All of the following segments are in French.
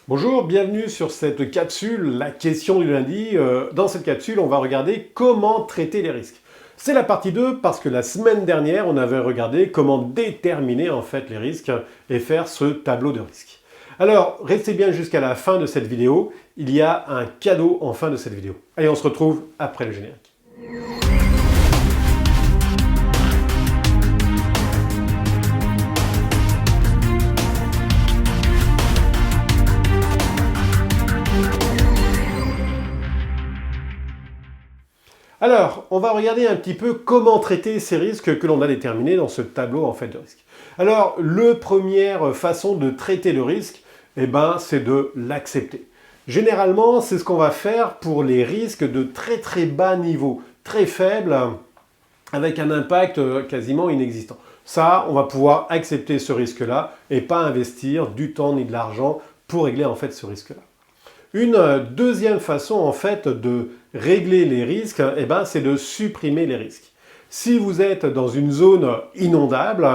Bonjour, bienvenue sur cette capsule, la question du lundi. Dans cette capsule, on va regarder comment traiter les risques. C'est la partie 2 parce que la semaine dernière, on avait regardé comment déterminer en fait les risques et faire ce tableau de risques. Alors, restez bien jusqu'à la fin de cette vidéo. Il y a un cadeau en fin de cette vidéo. Allez, on se retrouve après le générique. Alors, on va regarder un petit peu comment traiter ces risques que l'on a déterminés dans ce tableau en fait de risques. Alors, la première façon de traiter le risque, c'est de l'accepter. Généralement, c'est ce qu'on va faire pour les risques de très bas niveau, très faibles, avec un impact quasiment inexistant. Ça, on va pouvoir accepter ce risque-là et pas investir du temps ni de l'argent pour régler en fait ce risque-là. Une deuxième façon en fait de régler les risques, c'est de supprimer les risques. Si vous êtes dans une zone inondable,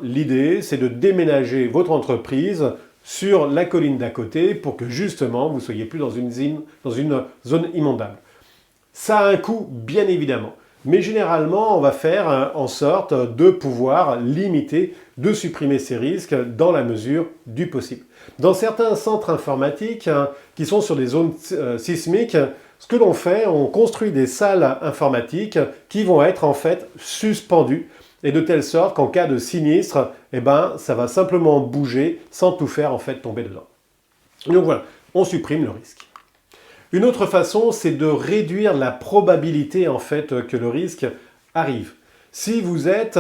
l'idée c'est de déménager votre entreprise sur la colline d'à côté pour que justement vous ne soyez plus dans une zone inondable. Ça a un coût bien évidemment, mais généralement on va faire en sorte de pouvoir limiter, de supprimer ces risques dans la mesure du possible. Dans certains centres informatiques qui sont sur des zones sismiques, ce que l'on fait, on construit des salles informatiques qui vont être en fait suspendues et de telle sorte qu'en cas de sinistre, ça va simplement bouger sans tout faire en fait tomber dedans. Donc voilà, on supprime le risque. Une autre façon, c'est de réduire la probabilité en fait que le risque arrive. Si vous êtes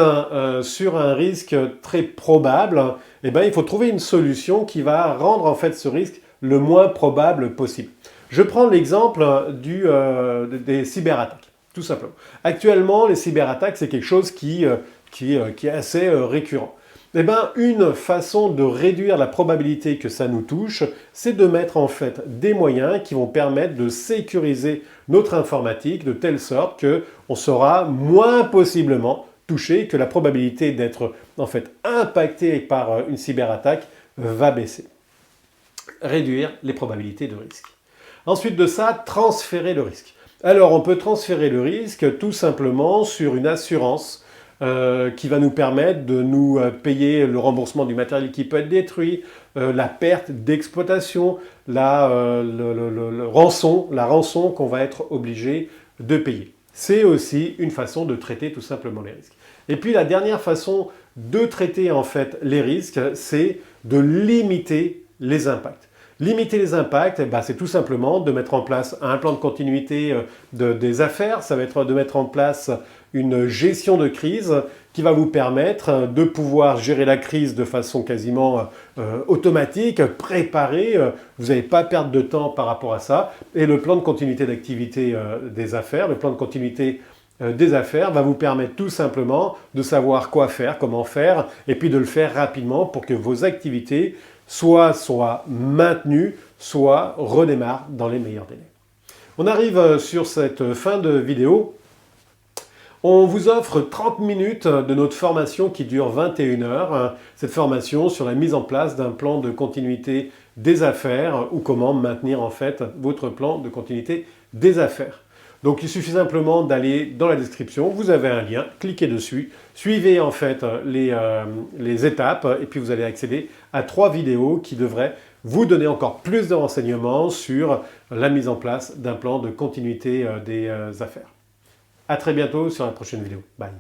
sur un risque très probable, il faut trouver une solution qui va rendre en fait ce risque le moins probable possible. Je prends l'exemple des cyberattaques, tout simplement. Actuellement, les cyberattaques, c'est quelque chose qui est assez récurrent. Une façon de réduire la probabilité que ça nous touche, c'est de mettre en fait des moyens qui vont permettre de sécuriser notre informatique de telle sorte qu'on sera moins possiblement touché, que la probabilité d'être en fait impacté par une cyberattaque va baisser. Réduire les probabilités de risque. Ensuite de ça, transférer le risque. Alors on peut transférer le risque tout simplement sur une assurance qui va nous permettre de nous payer le remboursement du matériel qui peut être détruit, la perte d'exploitation, la rançon qu'on va être obligé de payer. C'est aussi une façon de traiter tout simplement les risques. Et puis la dernière façon de traiter en fait les risques, c'est de limiter les impacts. Limiter les impacts, c'est tout simplement de mettre en place un plan de continuité des affaires. Ça va être de mettre en place une gestion de crise qui va vous permettre de pouvoir gérer la crise de façon quasiment automatique, préparée. Vous n'allez pas perdre de temps par rapport à ça. Et le plan de continuité d'activité des affaires, le plan de continuité des affaires va vous permettre tout simplement de savoir quoi faire, comment faire, et puis de le faire rapidement pour que vos activités soit maintenues, soit redémarrent dans les meilleurs délais. On arrive sur cette fin de vidéo. On vous offre 30 minutes de notre formation qui dure 21 heures. Cette formation sur la mise en place d'un plan de continuité des affaires ou comment maintenir en fait votre plan de continuité des affaires. Donc il suffit simplement d'aller dans la description, vous avez un lien, cliquez dessus, suivez en fait les étapes et puis vous allez accéder à 3 vidéos qui devraient vous donner encore plus de renseignements sur la mise en place d'un plan de continuité des affaires. À très bientôt sur la prochaine vidéo. Bye.